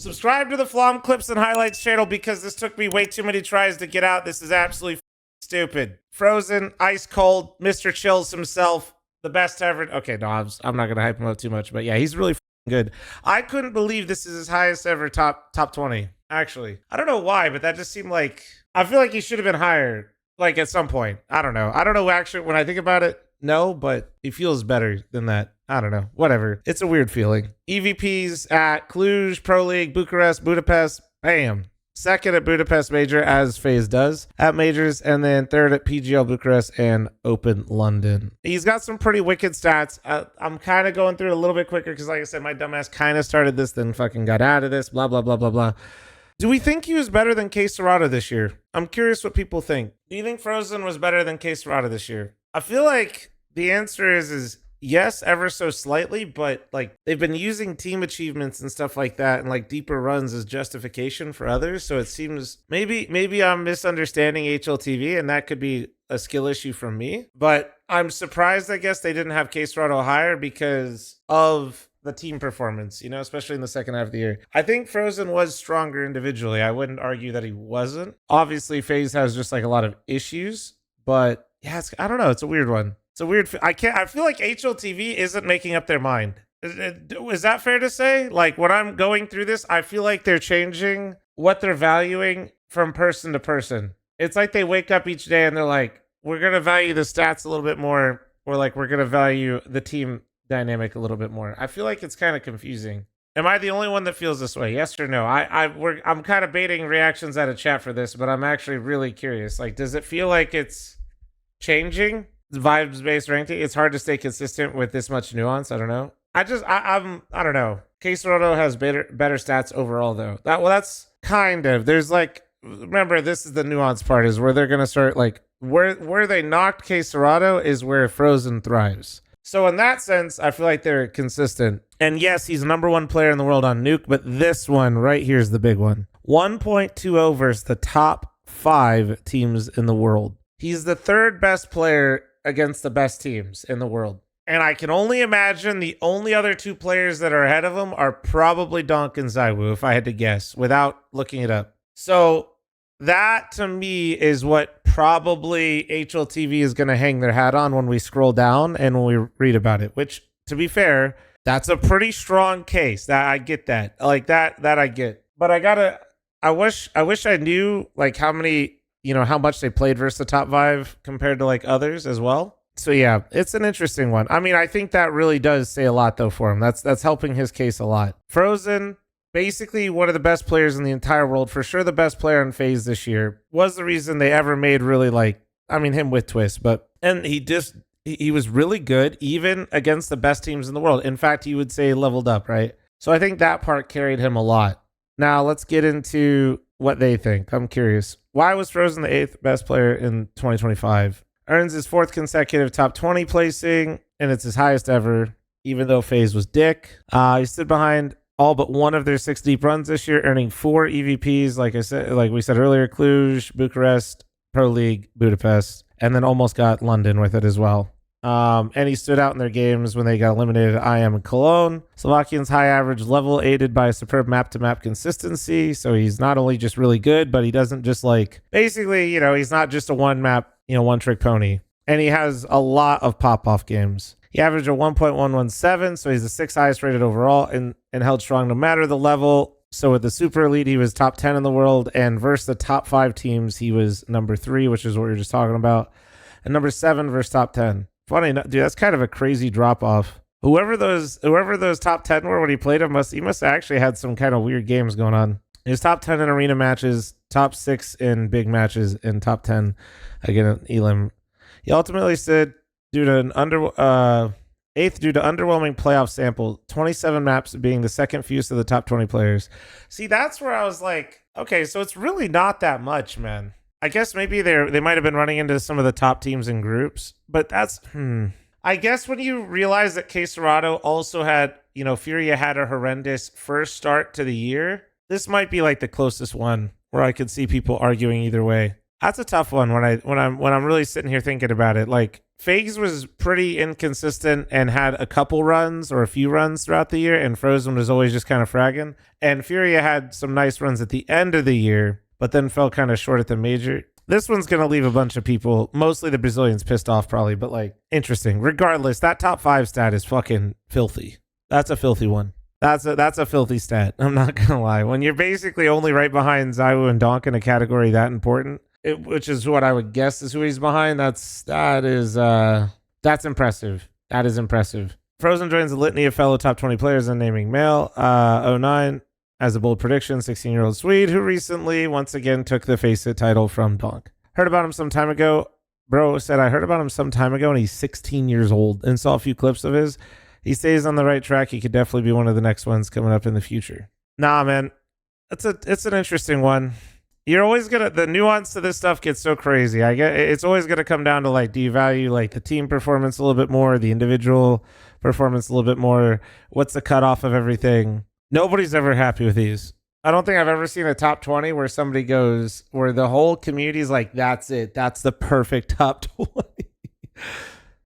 Subscribe to the fl0m Clips and Highlights channel because this took me way too many tries to get out. This is absolutely stupid. Frozen, ice cold, Mr. Chills himself, the best ever. Okay, no, I'm not gonna hype him up too much, but yeah, he's really good. I couldn't believe this is his highest ever top 20. Actually, I don't know why, but that just seemed like, I feel like he should have been higher, like at some point. I don't know. Actually, when I think about it, no, but he feels better than that. I don't know. Whatever. It's a weird feeling. EVPs at Cluj, Pro League, Bucharest, Budapest. Bam. Second at Budapest Major, as FaZe does at majors, and then third at PGL Bucharest and Open London. He's got some pretty wicked stats. I'm kind of going through it a little bit quicker because, like I said, my dumbass kind of started this, then fucking got out of this, blah, blah, blah, blah, blah. Do we think he was better than fl0m this year? I'm curious what people think. Do you think Frozen was better than fl0m this year? I feel like the answer is yes, ever so slightly, but like they've been using team achievements and stuff like that and like deeper runs as justification for others. So it seems maybe I'm misunderstanding HLTV and that could be a skill issue from me. But I'm surprised, I guess, they didn't have fl0m higher because of the team performance, you know, especially in the second half of the year. I think Frozen was stronger individually. I wouldn't argue that he wasn't. Obviously, FaZe has just like a lot of issues, but yeah, I don't know. It's a weird one. It's a weird. I feel like HLTV isn't making up their mind. Is that fair to say? Like when I'm going through this, I feel like they're changing what they're valuing from person to person. It's like they wake up each day and they're like, we're going to value the stats a little bit more, or like we're going to value the team dynamic a little bit more. I feel like it's kind of confusing. Am I the only one that feels this way? Yes or no? I'm kind of baiting reactions out of chat for this, but I'm actually really curious. Like, does it feel like it's changing? Vibes-based ranking, it's hard to stay consistent with this much nuance. I don't know. I don't know. fl0m has better stats overall though. That's kind of, there's like, remember, this is the nuance part, is where they're gonna start, like where they knocked fl0m is where Frozen thrives. So in that sense, I feel like they're consistent. And yes, he's #1 player in the world on Nuke, but this one right here is the big one. 1.20 versus the top 5 teams in the world. He's the third best player against the best teams in the world. And I can only imagine the only other 2 players that are ahead of him are probably Donk and ZywOo, if I had to guess, without looking it up. So that, to me, is what probably HLTV is going to hang their hat on when we scroll down and when we read about it, which, to be fair, that's a pretty strong case. That I get that. Like, that I get. But I wish I knew, like, how many, you know, how much they played versus the top 5 compared to like others as well. So yeah, it's an interesting one. I mean, I think that really does say a lot though for him. That's helping his case a lot. Frozen, basically one of the best players in the entire world, for sure the best player in FaZe this year, was the reason they ever made really, like, I mean, him with Twist, but, and he was really good even against the best teams in the world. In fact, he would say leveled up, right? So I think that part carried him a lot. Now let's get into what they think. I'm curious. Why was Frozen the 8th best player in 2025? Earns his 4th consecutive top 20 placing, and it's his highest ever, even though FaZe was dick. He stood behind all but one of their 6 deep runs this year, earning 4 EVPs, like we said earlier, Cluj, Bucharest, Pro League, Budapest, and then almost got London with it as well. And he stood out in their games when they got eliminated at IM and Cologne. Slovakian's high average level aided by superb map-to-map consistency. So he's not only just really good, but he doesn't just like, basically, you know, he's not just a one-map, you know, one-trick pony. And he has a lot of pop-off games. He averaged a 1.117, so he's the 6th highest rated overall and held strong no matter the level. So with the Super Elite, he was top 10 in the world, and versus the top 5 teams, he was #3, which is what we were just talking about, and #7 versus top 10. Funny, dude, that's kind of a crazy drop off. Whoever those top 10 were when he played him, he must have actually had some kind of weird games going on. He was top 10 in arena matches, top 6 in big matches, and top 10 again at Elim. He ultimately stood due to an 8th due to underwhelming playoff sample, 27 maps being the second fewest of the top 20 players. See, that's where I was like, okay, so it's really not that much, man. I guess maybe they might have been running into some of the top teams in groups, but that's, I guess when you realize that fl0m also had, you know, Furia had a horrendous first start to the year, this might be like the closest one where I could see people arguing either way. That's a tough one when I'm really sitting here thinking about it. Like, FaZe was pretty inconsistent and had a couple runs or a few runs throughout the year, and fl0m was always just kind of fragging. And Furia had some nice runs at the end of the year, but then fell kind of short at the major. This one's going to leave a bunch of people, mostly the Brazilians, pissed off probably, but like, interesting. Regardless, that top 5 stat is fucking filthy. That's a filthy one. That's a filthy stat. I'm not going to lie. When you're basically only right behind ZywOo and Donk in a category that important, which is what I would guess is who he's behind. That's impressive. That is impressive. fl0m joins a litany of fellow top 20 players in naming male. 09 as a bold prediction, 16-year-old Swede who recently once again took the Face It title from Donk. Heard about him some time ago. Bro said I heard about him some time ago and he's 16 years old and saw a few clips of his. He stays on the right track. He could definitely be one of the next ones coming up in the future. Nah, man. It's an interesting one. You're always the nuance to this stuff gets so crazy. I get it's always gonna come down to like, do you value like the team performance a little bit more, the individual performance a little bit more? What's the cutoff of everything? Nobody's ever happy with these. I don't think I've ever seen a top 20 where somebody goes, where the whole community is like, that's it. That's the perfect top 20.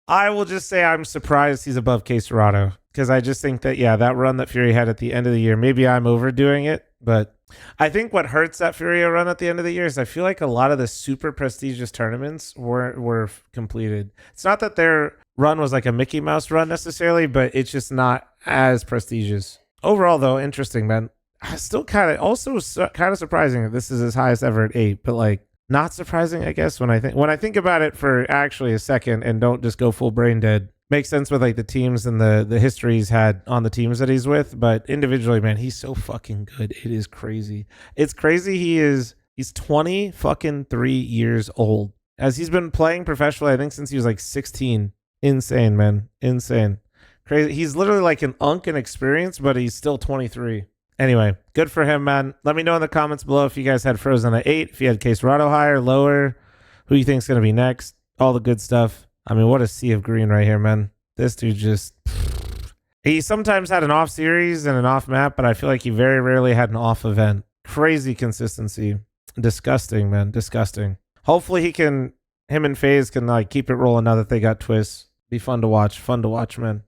I will just say I'm surprised he's above K-Serrato because I just think that, yeah, that run that Fury had at the end of the year, maybe I'm overdoing it, but I think what hurts that Furia run at the end of the year is I feel like a lot of the super prestigious tournaments were completed. It's not that their run was like a Mickey Mouse run necessarily, but it's just not as prestigious. Overall, though, interesting, man. Still kind of surprising that this is his highest ever at 8, but like not surprising, I guess, when I think about it for actually a second and don't just go full brain dead. Makes sense with like the teams and the history he's had on the teams that he's with, but individually, man, he's so fucking good. It is crazy. It's crazy. He's 20 fucking 3 years old. As he's been playing professionally, I think since he was like 16. Insane, man. Insane. Crazy. He's literally like an unk in experience, but he's still 23. Anyway, good for him, man. Let me know in the comments below if you guys had fl0m at 8, if you had K-Serrato higher, lower, who you think's going to be next, all the good stuff. I mean, what a sea of green right here, man. This dude just... He sometimes had an off series and an off map, but I feel like he very rarely had an off event. Crazy consistency. Disgusting, man. Disgusting. Hopefully him and FaZe can like keep it rolling now that they got twists. Be fun to watch. Fun to watch, man.